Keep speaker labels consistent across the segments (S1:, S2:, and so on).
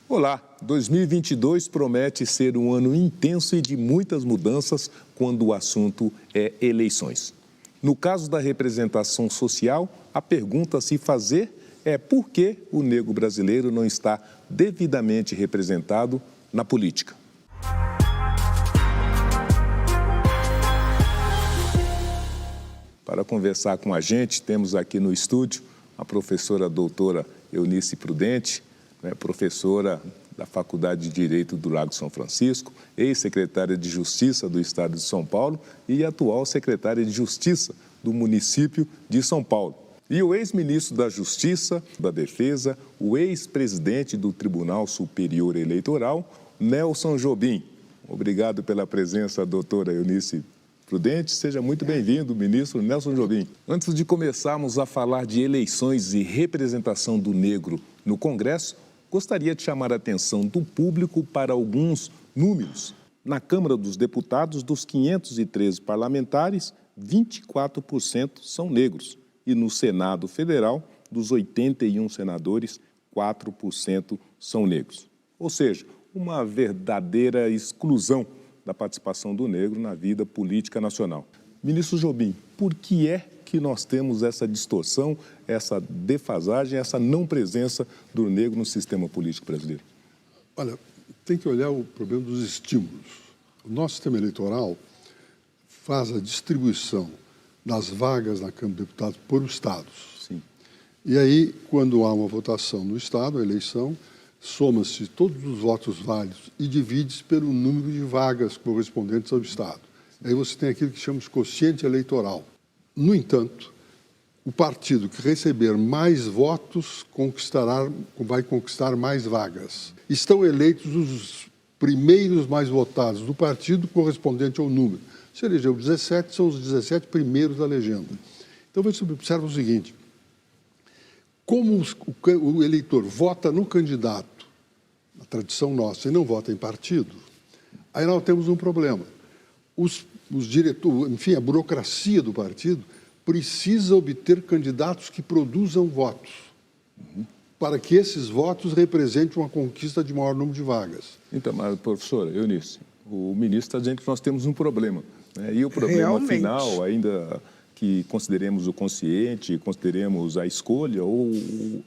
S1: Olá, 2022 promete ser um ano intenso e de muitas mudanças quando o assunto é eleições. No caso da representação social, a pergunta a se fazer é por que o negro brasileiro não está devidamente representado na política. Para conversar com a gente, temos aqui no estúdio a professora doutora Eunice Prudente, professora da Faculdade de Direito do Lago São Francisco, ex-secretária de Justiça do Estado de São Paulo e atual secretária de Justiça do município de São Paulo. E o ex-ministro da Justiça, da Defesa, o ex-presidente do Tribunal Superior Eleitoral, Nelson Jobim. Obrigado pela presença, doutora Eunice Prudente. Seja muito bem-vindo, ministro Nelson Jobim. Antes de começarmos a falar de eleições e representação do negro no Congresso, gostaria de chamar a atenção do público para alguns números. Na Câmara dos Deputados, dos 513 parlamentares, 24% são negros. E no Senado Federal, dos 81 senadores, 4% são negros. Ou seja, uma verdadeira exclusão da participação do negro na vida política nacional. Ministro Jobim, por que é que nós temos essa distorção, essa defasagem, essa não presença do negro no sistema político brasileiro?
S2: Olha, tem que olhar o problema dos estímulos. O nosso sistema eleitoral faz a distribuição das vagas na Câmara dos Deputados por estados.
S1: Sim.
S2: E aí, quando há uma votação no estado, a eleição, soma-se todos os votos válidos e divide-se pelo número de vagas correspondentes ao estado. Aí você tem aquilo que chamamos de quociente eleitoral. No entanto, o partido que receber mais votos vai conquistar mais vagas. Estão eleitos os primeiros mais votados do partido correspondente ao número. Se elegeu 17, são os 17 primeiros da legenda. Então, você observa o seguinte: como o eleitor vota no candidato, na tradição nossa, e não vota em partido, aí nós temos um problema. Os diretores, enfim, a burocracia do partido precisa obter candidatos que produzam votos, para que esses votos representem uma conquista de maior número de vagas.
S1: Então, mas, professora Eunice, o ministro está dizendo que nós temos um problema, né? E o problema
S3: Realmente.
S1: final, ainda que consideremos o consciente, consideremos a escolha, ou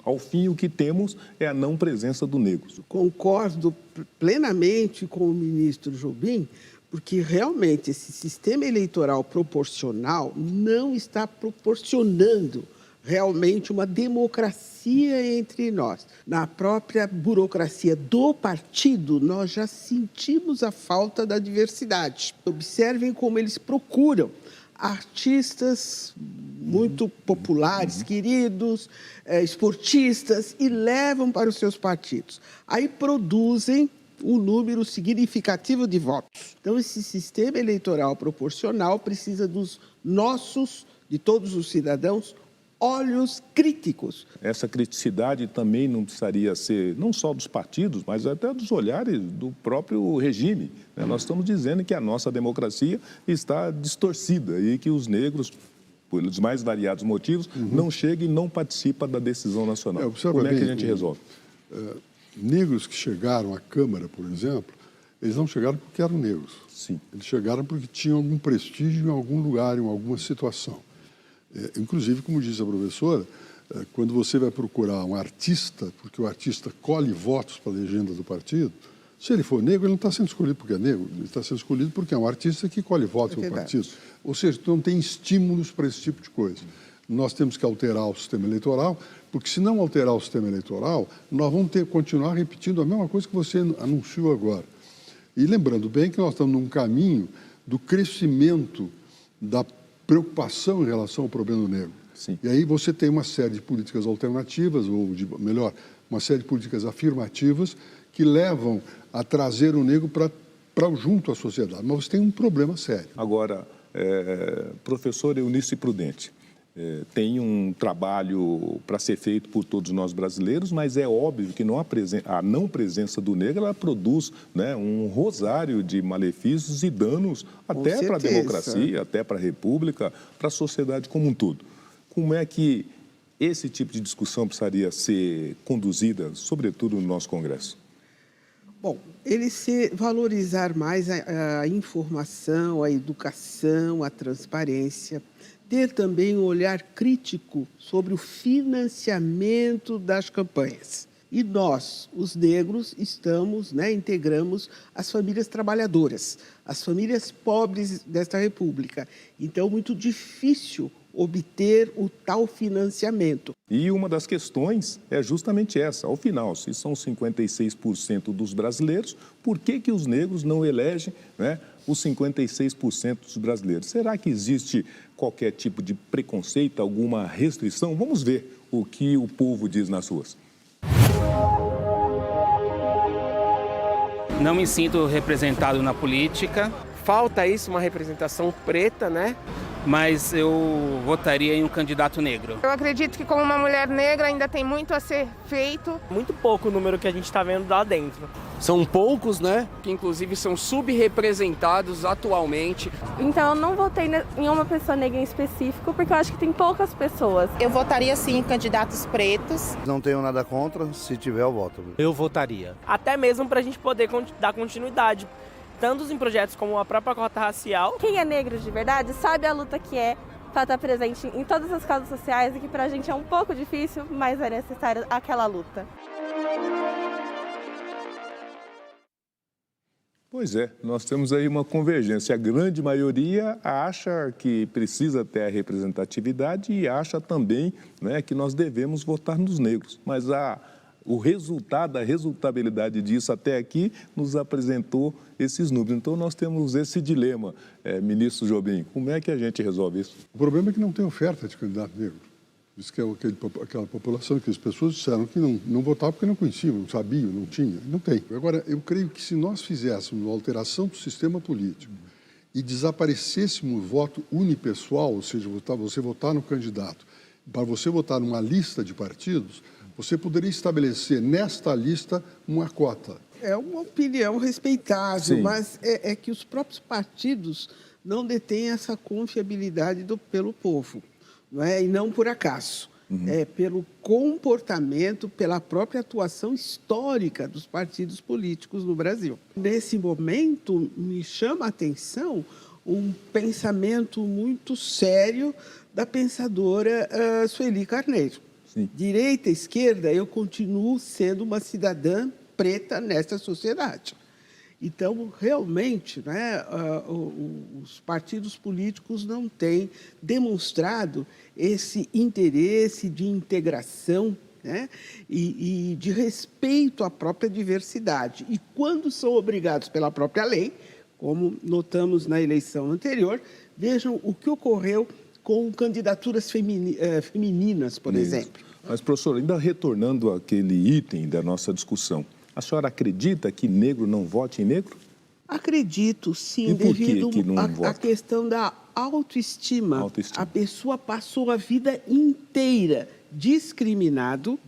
S1: ao fim o que temos é a não presença do negro.
S3: Concordo plenamente com o ministro Jobim, porque realmente esse sistema eleitoral proporcional não está proporcionando realmente uma democracia entre nós. Na própria burocracia do partido, nós já sentimos a falta da diversidade. Observem como eles procuram artistas muito populares, queridos, esportistas, e levam para os seus partidos. Aí produzem um número significativo de votos. Então, esse sistema eleitoral proporcional precisa de todos os cidadãos, olhos críticos.
S1: Essa criticidade também não precisaria ser, não só dos partidos, mas até dos olhares do próprio regime, né? Nós estamos dizendo que a nossa democracia está distorcida e que os negros, pelos mais variados motivos, não chegam e não participam da decisão nacional. Como é que a gente resolve?
S2: Negros que chegaram à Câmara, por exemplo, eles não chegaram porque eram negros.
S1: Sim.
S2: Eles chegaram porque tinham algum prestígio em algum lugar, em alguma situação. Inclusive, como disse a professora, quando você vai procurar um artista, porque o artista colhe votos para a legenda do partido, se ele for negro, ele não está sendo escolhido porque é negro, ele está sendo escolhido porque é um artista que colhe votos para o partido. Ou seja, não tem estímulos para esse tipo de coisa. Nós temos que alterar o sistema eleitoral, porque se não alterar o sistema eleitoral, nós vamos continuar repetindo a mesma coisa que você anunciou agora. E lembrando bem que nós estamos num caminho do crescimento da preocupação em relação ao problema do negro.
S1: Sim.
S2: E aí você tem uma série de políticas alternativas, ou melhor, uma série de políticas afirmativas que levam a trazer o negro para junto à sociedade. Mas você tem um problema sério.
S1: Agora, professor Eunice Prudente, tem um trabalho para ser feito por todos nós brasileiros, mas é óbvio que a não presença do negro ela produz, né, um rosário de malefícios e danos até para a democracia, até para a república, para a sociedade como um todo. Como é que esse tipo de discussão precisaria ser conduzida, sobretudo no nosso Congresso?
S3: Bom, valorizar mais a informação, a educação, a transparência, ter também um olhar crítico sobre o financiamento das campanhas. E nós, os negros, integramos as famílias trabalhadoras, as famílias pobres desta república. Então, muito difícil obter o tal financiamento.
S1: E uma das questões é justamente essa. Ao final, se são 56% dos brasileiros, por que os negros não elegem, os 56% dos brasileiros? Será que existe qualquer tipo de preconceito, alguma restrição? Vamos ver o que o povo diz nas ruas.
S4: Não me sinto representado na política.
S5: Falta isso, uma representação preta, né?
S4: Mas eu votaria em um candidato negro.
S6: Eu acredito que como uma mulher negra ainda tem muito a ser feito.
S7: Muito pouco o número que a gente está vendo lá dentro.
S5: São poucos, né? Que inclusive são subrepresentados atualmente.
S8: Então eu não votei em uma pessoa negra em específico, porque eu acho que tem poucas pessoas.
S9: Eu votaria sim em candidatos pretos.
S10: Não tenho nada contra, se tiver eu voto.
S7: Eu votaria. Até mesmo para a gente poder dar continuidade, tanto em projetos como a própria cota racial.
S8: Quem é negro de verdade sabe a luta que é para estar presente em todas as causas sociais e que para a gente é um pouco difícil, mas é necessária aquela luta.
S1: Pois é, nós temos aí uma convergência. A grande maioria acha que precisa ter a representatividade e acha também, que nós devemos votar nos negros. Mas o resultado, a resultabilidade disso até aqui nos apresentou esses números. Então, nós temos esse dilema, ministro Jobim. Como é que a gente resolve isso?
S2: O problema é que não tem oferta de candidato negro. Isso que é aquela população que as pessoas disseram que não votavam porque não conheciam, não sabiam, não tinha. Não tem. Agora, eu creio que se nós fizéssemos uma alteração do sistema político e desaparecêssemos o voto unipessoal, ou seja, você votar no candidato, para você votar numa lista de partidos, você poderia estabelecer nesta lista uma cota.
S3: É uma opinião respeitável,
S1: Sim.
S3: Mas é que os próprios partidos não detêm essa confiabilidade pelo povo, e não por acaso. É pelo comportamento, pela própria atuação histórica dos partidos políticos no Brasil. Nesse momento, me chama a atenção um pensamento muito sério da pensadora Sueli Carneiro.
S1: Sim.
S3: Direita e esquerda, eu continuo sendo uma cidadã preta nesta sociedade. Então, realmente, os partidos políticos não têm demonstrado esse interesse de integração, e de respeito à própria diversidade. E quando são obrigados pela própria lei, como notamos na eleição anterior, vejam o que ocorreu com candidaturas femininas, por exemplo.
S1: Mas, professor, ainda retornando àquele item da nossa discussão, a senhora acredita que negro não vote em negro?
S3: Acredito, sim,
S1: E por que
S3: devido
S1: que não
S3: à
S1: vota?
S3: questão da autoestima. A pessoa passou a vida inteira discriminado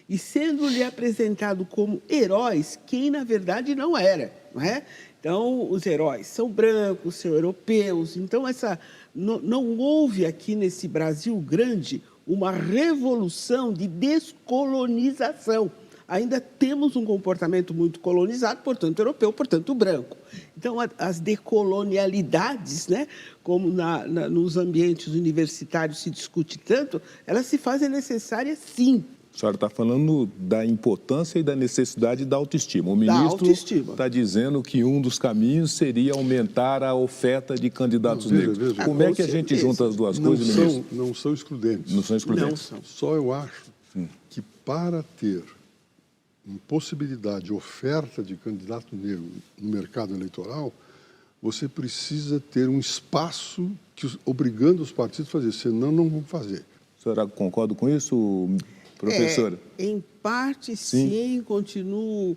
S3: e sendo-lhe apresentado como heróis, quem na verdade não era, não é? Então, os heróis são brancos, são europeus. Então, não houve aqui nesse Brasil grande uma revolução de descolonização. Ainda temos um comportamento muito colonizado, portanto europeu, portanto branco. Então, as decolonialidades, como nos ambientes universitários se discute tanto, elas se fazem necessárias, sim.
S1: A senhora está falando da importância e da necessidade da autoestima. O ministro está dizendo que um dos caminhos seria aumentar a oferta de candidatos negros. Como é que a gente junta as duas coisas, ministro?
S2: Não são excludentes.
S1: Não são excludentes.
S3: Não são.
S2: Só eu acho que para ter possibilidade de oferta de candidato negro no mercado eleitoral, você precisa ter um espaço obrigando os partidos a fazer, senão não vão fazer.
S1: A senhora concorda com isso, professora?
S3: Em parte, sim. Continuo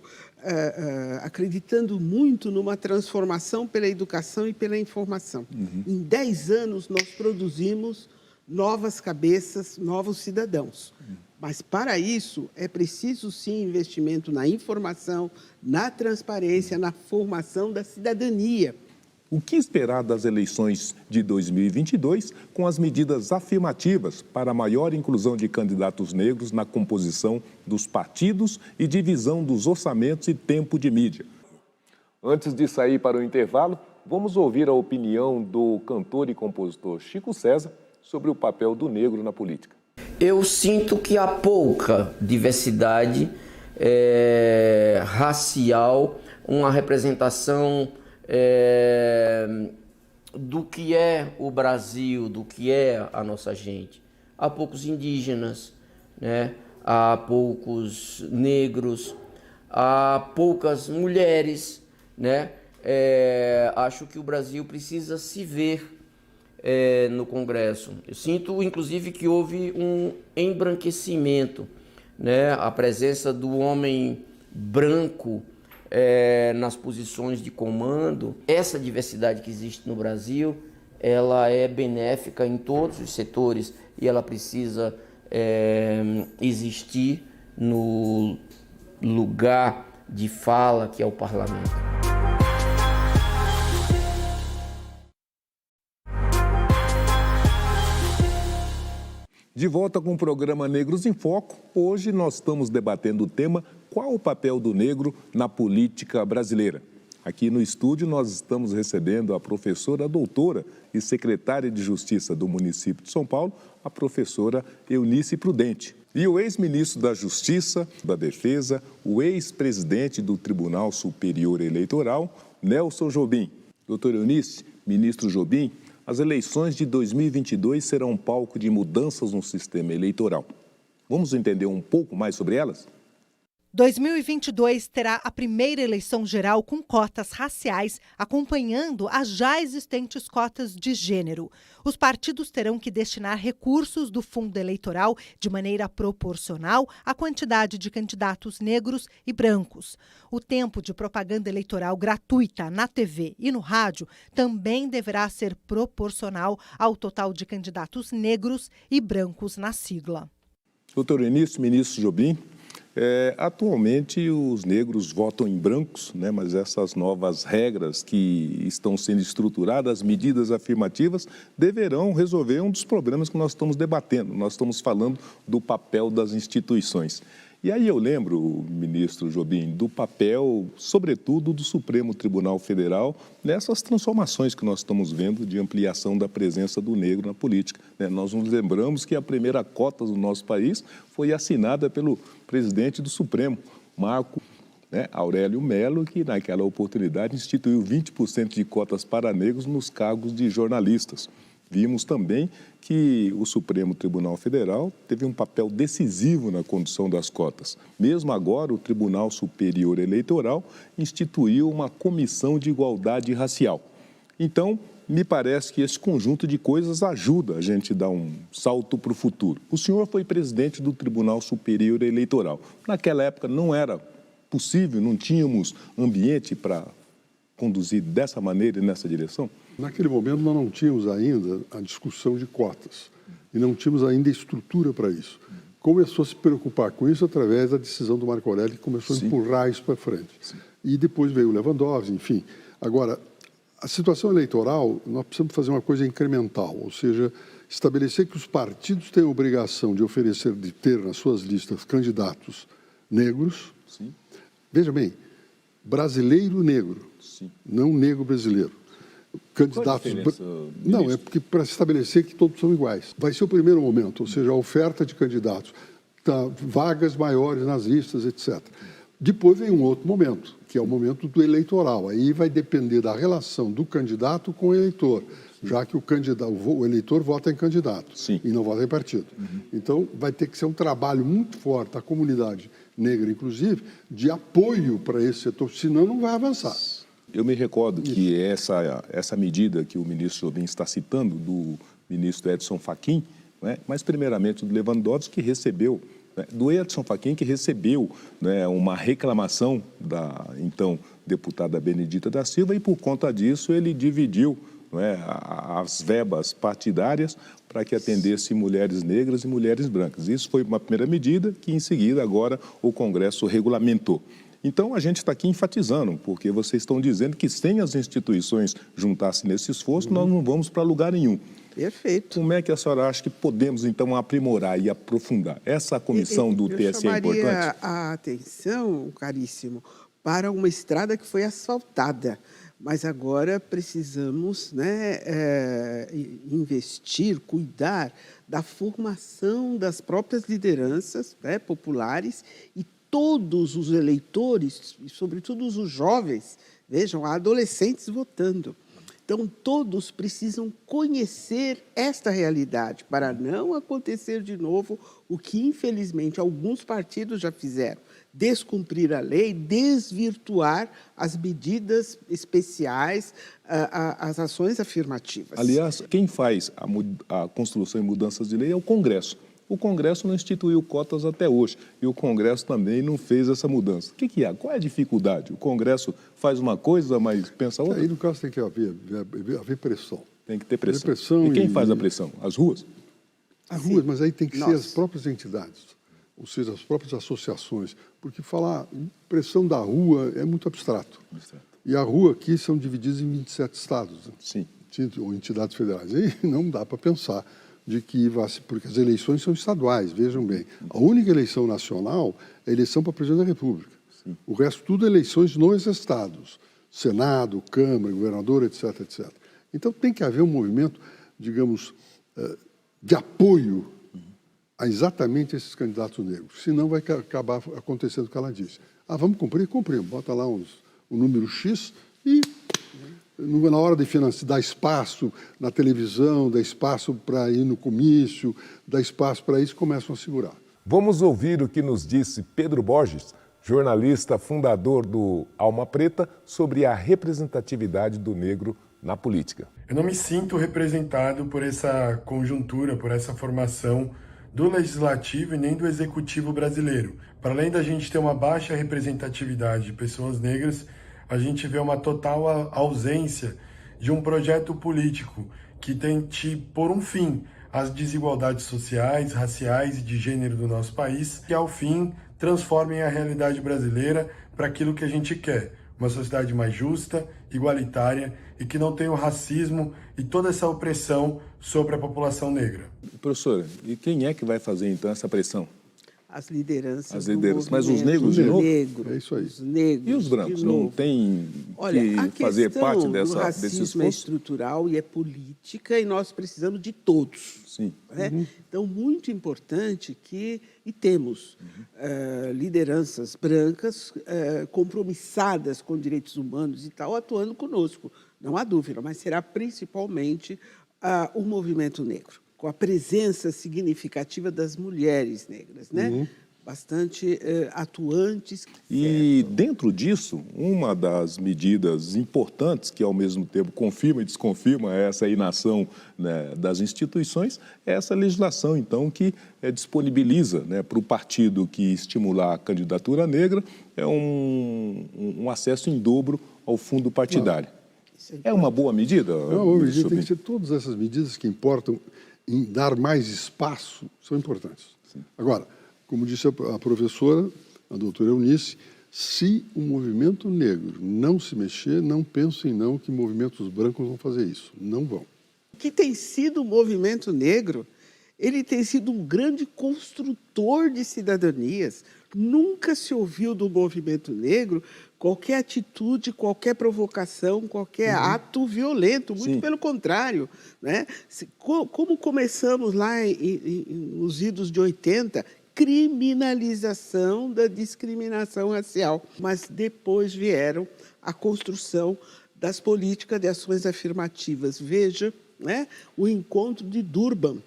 S3: acreditando muito numa transformação pela educação e pela informação. Em 10 anos, nós produzimos novas cabeças, novos cidadãos. Mas, para isso, é preciso, sim, investimento na informação, na transparência, na formação da cidadania.
S1: O que esperar das eleições de 2022 com as medidas afirmativas para a maior inclusão de candidatos negros na composição dos partidos e divisão dos orçamentos e tempo de mídia? Antes de sair para o intervalo, vamos ouvir a opinião do cantor e compositor Chico César sobre o papel do negro na política.
S11: Eu sinto que há pouca diversidade racial, uma representação do que é o Brasil, do que é a nossa gente. Há poucos indígenas, né? Há poucos negros, há poucas mulheres, né? Acho que o Brasil precisa se ver no Congresso. Eu sinto, inclusive, que houve um embranquecimento, né? A presença do homem branco nas posições de comando. Essa diversidade que existe no Brasil, ela é benéfica em todos os setores e ela precisa existir no lugar de fala que é o parlamento.
S1: De volta com o programa Negros em Foco, hoje nós estamos debatendo o tema qual o papel do negro na política brasileira. Aqui no estúdio nós estamos recebendo a professora doutora e secretária de Justiça do município de São Paulo, a professora Eunice Prudente. E o ex-ministro da Justiça, da Defesa, o ex-presidente do Tribunal Superior Eleitoral, Nelson Jobim. Doutora Eunice, ministro Jobim, as eleições de 2022 serão um palco de mudanças no sistema eleitoral. Vamos entender um pouco mais sobre elas?
S12: 2022 terá a primeira eleição geral com cotas raciais, acompanhando as já existentes cotas de gênero. Os partidos terão que destinar recursos do fundo eleitoral de maneira proporcional à quantidade de candidatos negros e brancos. O tempo de propaganda eleitoral gratuita na TV e no rádio também deverá ser proporcional ao total de candidatos negros e brancos na sigla.
S1: Doutor Eunice, ministro Jobim, atualmente os negros votam em brancos, né, mas essas novas regras que estão sendo estruturadas, as medidas afirmativas, deverão resolver um dos problemas que nós estamos debatendo. Nós estamos falando do papel das instituições. E aí eu lembro, ministro Jobim, do papel, sobretudo, do Supremo Tribunal Federal nessas transformações que nós estamos vendo de ampliação da presença do negro na política. Nós nos lembramos que a primeira cota do nosso país foi assinada pelo presidente do Supremo, Marco Aurélio Melo, que naquela oportunidade instituiu 20% de cotas para negros nos cargos de jornalistas. Vimos também que o Supremo Tribunal Federal teve um papel decisivo na condução das cotas. Mesmo agora, o Tribunal Superior Eleitoral instituiu uma comissão de igualdade racial. Então, me parece que esse conjunto de coisas ajuda a gente a dar um salto para o futuro. O senhor foi presidente do Tribunal Superior Eleitoral. Naquela época não era possível, não tínhamos ambiente para conduzir dessa maneira e nessa direção?
S2: Naquele momento, nós não tínhamos ainda a discussão de cotas e não tínhamos ainda estrutura para isso. Começou a se preocupar com isso através da decisão do Marco Aurélio, que começou a empurrar isso para frente. Sim. E depois veio o Lewandowski, enfim. Agora, a situação eleitoral, nós precisamos fazer uma coisa incremental, ou seja, estabelecer que os partidos têm a obrigação de oferecer, de ter nas suas listas candidatos negros. Sim. Veja bem, brasileiro negro, sim, não negro brasileiro. Candidatos. Não, é porque para estabelecer que todos são iguais. Vai ser o primeiro momento, ou seja, a oferta de candidatos, vagas maiores nas listas, etc. Depois vem um outro momento, que é o momento do eleitoral. Aí vai depender da relação do candidato com o eleitor, já que o eleitor vota em candidato. Sim. E não vota em partido. Uhum. Então, vai ter que ser um trabalho muito forte da comunidade negra, inclusive, de apoio para esse setor, senão não vai avançar.
S1: Eu me recordo que essa medida que o ministro Jobim está citando, do ministro Edson Fachin, né, mas primeiramente do Lewandowski, que recebeu, do Edson Fachin, que recebeu, né, uma reclamação da então deputada Benedita da Silva, e por conta disso ele dividiu, né, as verbas partidárias para que atendesse mulheres negras e mulheres brancas. Isso foi uma primeira medida que, em seguida, agora o Congresso regulamentou. Então, a gente está aqui enfatizando, porque vocês estão dizendo que sem as instituições juntar-se nesse esforço, nós não vamos para lugar nenhum.
S3: Perfeito.
S1: Como é que a senhora acha que podemos, então, aprimorar e aprofundar? Essa comissão do TSE é importante?
S3: Eu chamaria a atenção, caríssimo, para uma estrada que foi asfaltada. Mas agora precisamos, né, investir, cuidar da formação das próprias lideranças, né, populares, e todos os eleitores, e sobretudo os jovens, vejam, há adolescentes votando. Então, todos precisam conhecer esta realidade para não acontecer de novo o que, infelizmente, alguns partidos já fizeram: descumprir a lei, desvirtuar as medidas especiais, as ações afirmativas.
S1: Aliás, quem faz a construção e mudanças de lei é o Congresso. O Congresso não instituiu cotas até hoje e o Congresso também não fez essa mudança. O que há? Qual é a dificuldade? O Congresso faz uma coisa, mas pensa outra?
S2: Aí, no caso, tem que haver pressão.
S1: Tem que ter pressão. E quem faz a pressão? As ruas?
S2: As ruas, mas aí tem que ser as próprias entidades, ou seja, as próprias associações, porque falar pressão da rua é muito abstrato. E a rua aqui são divididas em 27 estados, né?
S1: Sim.
S2: Ou entidades federais. Aí não dá para pensar de que porque as eleições são estaduais, vejam bem. A única eleição nacional é a eleição para presidente da República. Sim. O resto tudo é eleições nos estados, Senado, Câmara, governador, etc, etc. Então tem que haver um movimento, digamos, de apoio a exatamente esses candidatos negros. Senão vai acabar acontecendo o que ela disse. Vamos cumprir? Cumprimos. Bota lá o número X e... na hora de dar espaço na televisão, dar espaço para ir no comício, dar espaço para isso, começam a segurar.
S13: Vamos ouvir o que nos disse Pedro Borges, jornalista fundador do Alma Preta, sobre a representatividade do negro na política.
S14: Eu não me sinto representado por essa conjuntura, por essa formação do legislativo e nem do executivo brasileiro. Para além da gente ter uma baixa representatividade de pessoas negras, a gente vê uma total ausência de um projeto político que tente pôr um fim às desigualdades sociais, raciais e de gênero do nosso país, que ao fim transformem a realidade brasileira para aquilo que a gente quer: uma sociedade mais justa, igualitária e que não tenha o racismo e toda essa opressão sobre a população negra.
S1: Professora, e quem é que vai fazer então essa pressão?
S3: As lideranças.
S1: As lideranças. Mas os negros de novo?
S2: É isso aí.
S3: Os negros.
S1: E os brancos? Não tem que fazer parte desse esforço?
S3: O racismo é estrutural e é política, e nós precisamos de todos.
S1: Sim.
S3: Né? Então, muito importante e temos lideranças brancas compromissadas com direitos humanos e tal, atuando conosco. Não há dúvida, mas será principalmente o movimento negro, com a presença significativa das mulheres negras, né? Bastante atuantes.
S1: E dentro disso, uma das medidas importantes, que ao mesmo tempo confirma e desconfirma essa inação, né, das instituições, é essa legislação, então, que disponibiliza, né, para o partido que estimular a candidatura negra um acesso em dobro ao fundo partidário. É uma boa medida?
S2: É uma boa medida, tem que ser todas essas medidas que importam em dar mais espaço, são importantes. Sim. Agora, como disse a professora, a doutora Eunice, se o movimento negro não se mexer, não pensem não que movimentos brancos vão fazer isso. Não vão.
S3: O que tem sido o movimento negro, ele tem sido um grande construtor de cidadanias. Nunca se ouviu do movimento negro qualquer atitude, qualquer provocação, qualquer ato violento, muito pelo contrário, né? Como começamos lá nos idos de 80, criminalização da discriminação racial, mas depois vieram a construção das políticas de ações afirmativas. Veja, né, o encontro de Durban,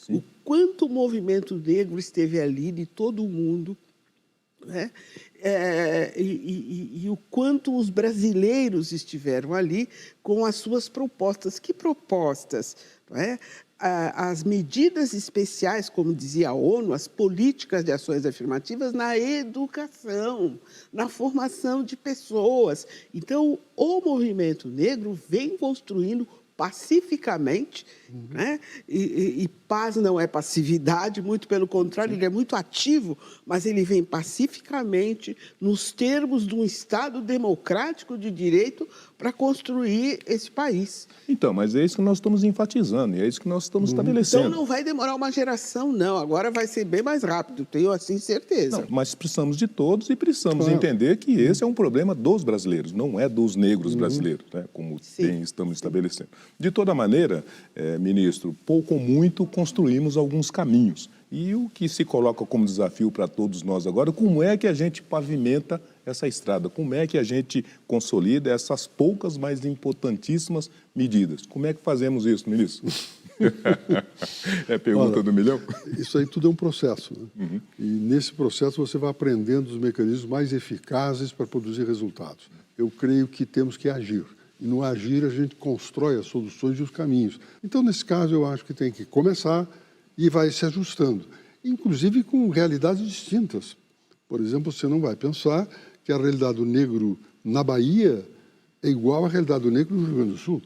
S3: o quanto o movimento negro esteve ali, de todo o mundo, né? E o quanto os brasileiros estiveram ali com as suas propostas. Que propostas? Não é? As medidas especiais, como dizia a ONU, as políticas de ações afirmativas na educação, na formação de pessoas. Então, o movimento negro vem construindo pacificamente, né? E paz não é passividade, muito pelo contrário, ele é muito ativo, mas ele vem pacificamente nos termos de um Estado democrático de direito para construir esse país.
S1: Então, mas é isso que nós estamos enfatizando, e é isso que nós estamos estabelecendo.
S3: Então não vai demorar uma geração, não. Agora vai ser bem mais rápido, tenho assim certeza.
S1: Não, mas precisamos de todos e precisamos entender que esse é um problema dos brasileiros, não é dos negros brasileiros, né? Como bem estamos estabelecendo. De toda maneira, ministro, pouco ou muito construímos alguns caminhos. E o que se coloca como desafio para todos nós agora, como é que a gente pavimenta essa estrada? Como é que a gente consolida essas poucas, mas importantíssimas medidas? Como é que fazemos isso, ministro? É a pergunta do milhão?
S2: Isso aí tudo é um processo, né? E nesse processo você vai aprendendo os mecanismos mais eficazes para produzir resultados. Eu creio que temos que agir. E no agir a gente constrói as soluções e os caminhos. Então, nesse caso, eu acho que tem que começar e vai se ajustando, inclusive com realidades distintas. Por exemplo, você não vai pensar que a realidade do negro na Bahia é igual à realidade do negro no Rio Grande do Sul.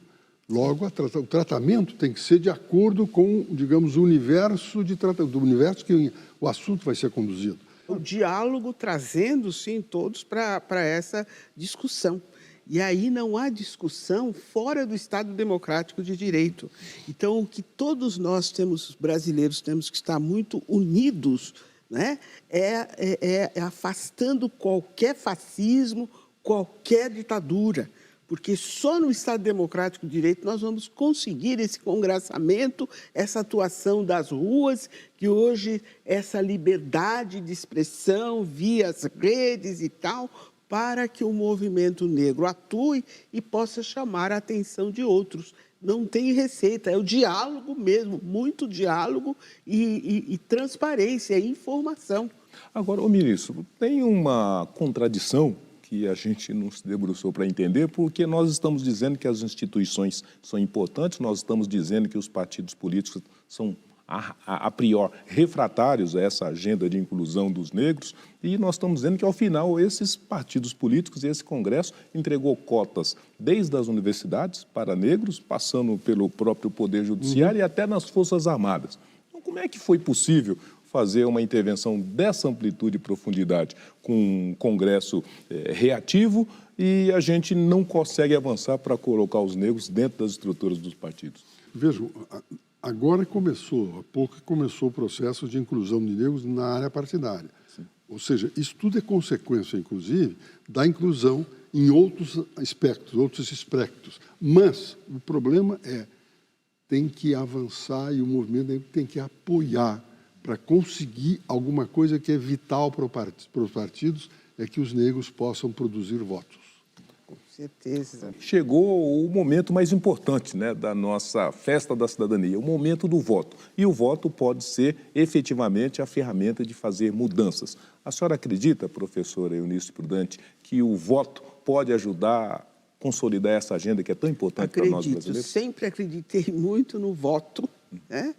S2: Logo, o tratamento tem que ser de acordo com, digamos, o universo do universo que o assunto vai ser conduzido.
S3: O diálogo trazendo, sim, todos para essa discussão. E aí não há discussão fora do Estado democrático de direito. Então, o que todos nós brasileiros, temos que estar muito unidos, né? é afastando qualquer fascismo, qualquer ditadura. Porque só no Estado democrático de direito nós vamos conseguir esse congraçamento, essa atuação das ruas, que hoje essa liberdade de expressão via as redes e tal, para que o movimento negro atue e possa chamar a atenção de outros. Não tem receita, é o diálogo mesmo, muito diálogo e transparência, e informação.
S1: Agora, ministro, tem uma contradição que a gente não se debruçou para entender, porque nós estamos dizendo que as instituições são importantes, nós estamos dizendo que os partidos políticos são a priori refratários a essa agenda de inclusão dos negros, e nós estamos dizendo que, ao final, esses partidos políticos e esse Congresso entregou cotas desde as universidades para negros, passando pelo próprio Poder Judiciário e até nas Forças Armadas. Então, como é que foi possível fazer uma intervenção dessa amplitude e profundidade com um Congresso reativo e a gente não consegue avançar para colocar os negros dentro das estruturas dos partidos?
S2: Vejam, agora há pouco começou o processo de inclusão de negros na área partidária. Sim. Ou seja, isso tudo é consequência, inclusive, da inclusão em outros aspectos. Mas o problema tem que avançar e o movimento negro tem que apoiar para conseguir alguma coisa que é vital para os partidos, é que os negros possam produzir votos.
S3: Com certeza.
S1: Chegou o momento mais importante, né, da nossa festa da cidadania, o momento do voto. E o voto pode ser efetivamente a ferramenta de fazer mudanças. A senhora acredita, professora Eunice Prudente, que o voto pode ajudar a consolidar essa agenda que é tão importante para nós brasileiros?
S3: Sempre acreditei muito no voto, né?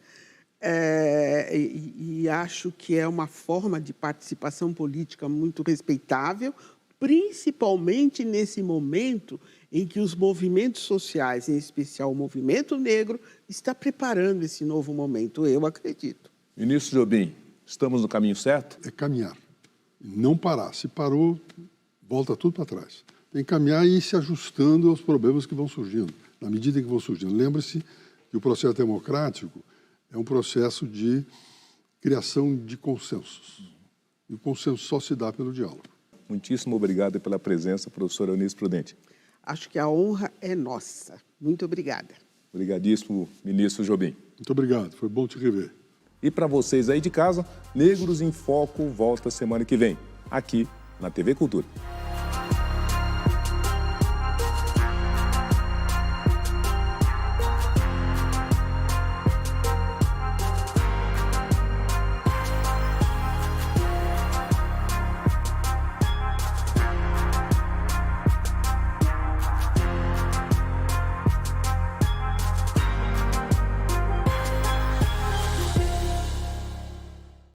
S3: E acho que é uma forma de participação política muito respeitável, principalmente nesse momento em que os movimentos sociais, em especial o movimento negro, está preparando esse novo momento, eu acredito.
S1: Ministro Jobim, estamos no caminho certo?
S2: É caminhar, não parar. Se parou, volta tudo para trás. Tem que caminhar e ir se ajustando aos problemas que vão surgindo, na medida que vão surgindo. Lembre-se que o processo democrático é um processo de criação de consensos. E o consenso só se dá pelo diálogo.
S1: Muitíssimo obrigado pela presença, professora Eunice Prudente.
S3: Acho que a honra é nossa. Muito obrigada.
S1: Obrigadíssimo, ministro Jobim.
S2: Muito obrigado, foi bom te rever.
S1: E para vocês aí de casa, Negros em Foco volta semana que vem, aqui na TV Cultura.